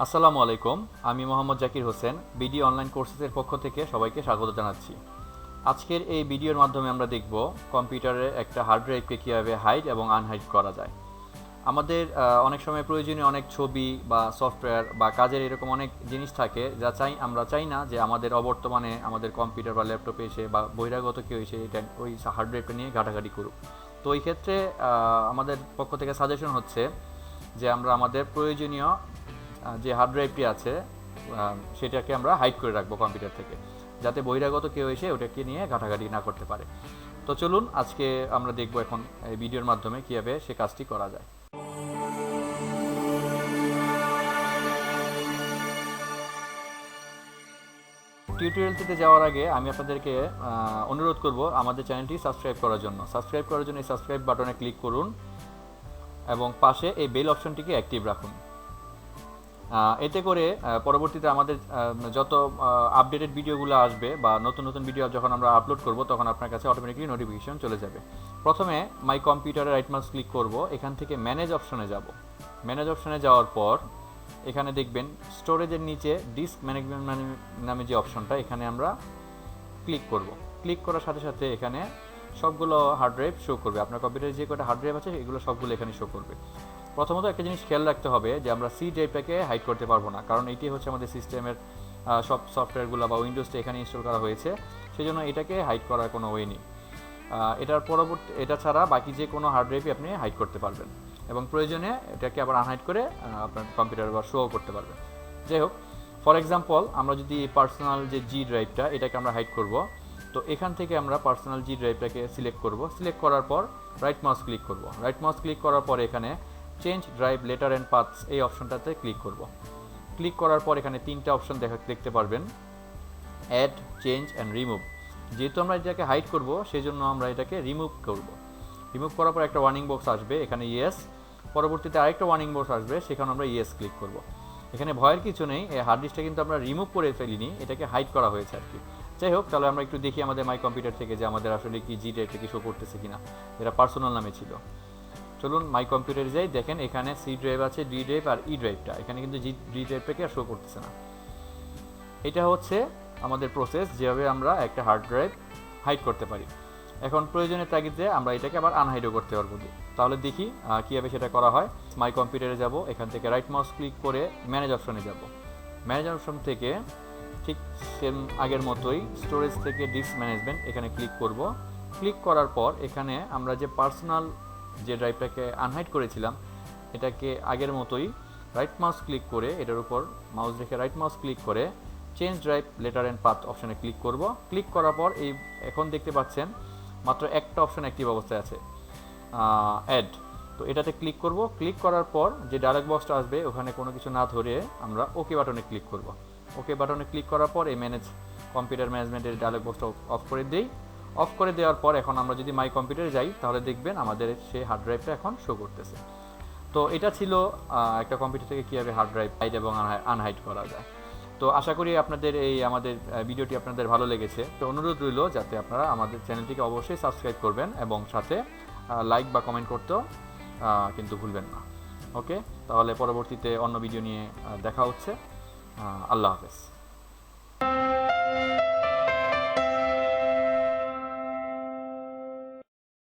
আসসালামু আলাইকুম। আমি মোহাম্মদ জাকির হোসেন, বিডি অনলাইন কোর্সেসের পক্ষ থেকে সবাইকে স্বাগত জানাচ্ছি। আজকের এই ভিডিওর মাধ্যমে আমরা দেখব কম্পিউটারে একটা হার্ড ড্রাইভকে কীভাবে হাইড এবং আনহাইড করা যায়। আমাদের অনেক সময় প্রয়োজনীয় অনেক ছবি বা সফটওয়্যার বা কাজের এরকম অনেক জিনিস থাকে যা আমরা চাই না যে আমাদের অবর্তমানে আমাদের কম্পিউটার বা ল্যাপটপে এসে বা বহিরাগত কেউ এসে এটা ওই হার্ড ড্রাইভটা নিয়ে ঘাটাঘাটি করুক। তো এই ক্ষেত্রে আমাদের পক্ষ থেকে সাজেশন হচ্ছে যে আমরা আমাদের প্রয়োজনীয় যে হার্ড ড্রাইভটি আছে সেটাকে আমরা হাইড করে রাখবো কম্পিউটার থেকে, যাতে বহিরাগত কেউ এসে ওটাকে নিয়ে ঘাটাঘাটি না করতে পারে। তো চলুন আজকে আমরা দেখব এখন এই ভিডিওর মাধ্যমে কীভাবে সে কাজটি করা যায়। টিউটোরিয়ালটিতে যাওয়ার আগে আমি আপনাদেরকে অনুরোধ করব আমাদের চ্যানেলটি সাবস্ক্রাইব করার জন্য। এই সাবস্ক্রাইব বাটনে ক্লিক করুন এবং পাশে এই বেল অপশনটিকে অ্যাক্টিভ রাখুন। এতে করে পরবর্তীতে আমাদের যত আপডেটেড ভিডিওগুলো আসবে বা নতুন নতুন ভিডিও যখন আমরা আপলোড করব তখন আপনার কাছে অটোমেটিকলি নোটিফিকেশন চলে যাবে। প্রথমে মাই কম্পিউটারে রাইট মাউস ক্লিক করব, এখান থেকে ম্যানেজ অপশনে যাব। ম্যানেজ অপশনে যাওয়ার পর এখানে দেখবেন স্টোরেজের নিচে ডিস্ক ম্যানেজমেন্ট নামে যে অপশনটা, এখানে আমরা ক্লিক করব। ক্লিক করার সাথে সাথে এখানে সবগুলো হার্ড ড্রাইভ শো করবে। আপনার কম্পিউটারে যে কটা হার্ড ড্রাইভ আছে এগুলো সবগুলো এখানে শো করবে। প্রথমত একটা জিনিস খেয়াল রাখতে হবে যে আমরা সি ড্রাইভটাকে হাইড করতে পারবো না, কারণ এটি হচ্ছে আমাদের সিস্টেমের সব সফটওয়্যারগুলো বা উইন্ডোজটা এখানে ইনস্টল করা হয়েছে, সেই জন্য এটাকে হাইড করার কোনো ওয়ে নেই। এটা ছাড়া বাকি যে কোনো হার্ড ড্রাইভই আপনি হাইড করতে পারবেন এবং প্রয়োজনে এটাকে আবার আনহাইড করে আপনার কম্পিউটার আবার শো করতে পারবেন। যাই হোক, ফর এক্সাম্পল আমরা যদি পার্সোনাল যে জি ড্রাইভটা এটাকে আমরা হাইড করব, তো এখান থেকে আমরা পার্সোনাল জি ড্রাইভটাকে সিলেক্ট করব। সিলেক্ট করার পর রাইট মাউস ক্লিক করব। রাইট মাউস ক্লিক করার পর এখানে change drive letter and paths এই অপশনটাতে ক্লিক করব। ক্লিক করার পর এখানে তিনটা অপশন দেখতে পারবেন, অ্যাড, চেঞ্জ অ্যান্ড রিমুভ। যেহেতু আমরা এটাকে হাইড করব সেই জন্য আমরা এটাকে রিমুভ করব। রিমুভ করার পর একটা ওয়ার্নিং বক্স আসবে, এখানে ইয়েস। পরবর্তীতে আরেকটা ওয়ার্নিং বক্স আসবে, সেখানে আমরা ইয়েস ক্লিক করব। এখানে ভয়ের কিছু নেই, এই হার্ড ডিস্কটা কিন্তু আমরা রিমুভ করে ফেলিনি, এটাকে হাইড করা হয়েছে আর কি। যাই হোক, তাহলে আমরা একটু দেখি আমাদের মাই কম্পিউটার থেকে যে আমাদের আসলে কি জি ড্রাইভটা কি শো করতেছে কিনা, যেটা পার্সোনাল নামে ছিল। চলুন মাই কম্পিউটারে যাই। দেখেন এখানে সি ড্রাইভ আছে, ডি ড্রাইভ আর ই ড্রাইভটা, এখানে কিন্তু ডি ড্রাইভটাকে আর শো করতেছে না। এটা হচ্ছে আমাদের প্রসেস যেভাবে আমরা একটা হার্ড ড্রাইভ হাইড করতে পারি। এখন প্রয়োজনের তাগিদে আমরা এটাকে আবার আনহাইডও করতে পারবো। তাহলে দেখি কীভাবে সেটা করা হয়। মাই কম্পিউটারে যাব, এখান থেকে রাইট মাউস ক্লিক করে ম্যানেজ অপশনে যাব। ম্যানেজ অপশন থেকে ঠিক সেম আগের মতোই স্টোরেজ থেকে ডিস্ক ম্যানেজমেন্ট এখানে ক্লিক করব। ক্লিক করার পর এখানে আমরা যে পার্সোনাল যে ড্রাইভটাকে আনহাইড করেছিলাম এটাকে আগের মতোই রাইট মাউস ক্লিক করে এটার উপর মাউস রেখে রাইট মাউস ক্লিক করে change drive letter and path অপশনে ক্লিক করব। ক্লিক করার পর এখন দেখতে পাচ্ছেন মাত্র একটা অপশন অ্যাক্টিভ অবস্থায় আছে, অ্যাড। তো এটাতে ক্লিক করব। ক্লিক করার পর যে ডায়লগ বক্সটা আসবে ওখানে কোনো কিছু না ধরে আমরা ওকে বাটনে ক্লিক করব। ওকে বাটনে ক্লিক করার পর এই কম্পিউটার ম্যানেজমেন্টের ডায়লগ বক্সটা অফ করে দিই। অফ করে দেওয়ার পর এখন আমরা যদি মাই কম্পিউটারে যাই তাহলে দেখবেন আমাদের সেই হার্ড ড্রাইভটা এখন শো করতেছে। তো এটা ছিল একটা কম্পিউটার থেকে কীভাবে হার্ড ড্রাইভ হাইড এবং আনহাইড করা যায়। তো আশা করি আপনাদের আমাদের ভিডিওটি আপনাদের ভালো লেগেছে। তো অনুরোধ রইল যাতে আপনারা আমাদের চ্যানেলটিকে অবশ্যই সাবস্ক্রাইব করবেন এবং সাথে লাইক বা কমেন্ট করতেও কিন্তু ভুলবেন না। ওকে, তাহলে পরবর্তীতে অন্য ভিডিও নিয়ে দেখা হচ্ছে। আল্লাহ হাফেজ।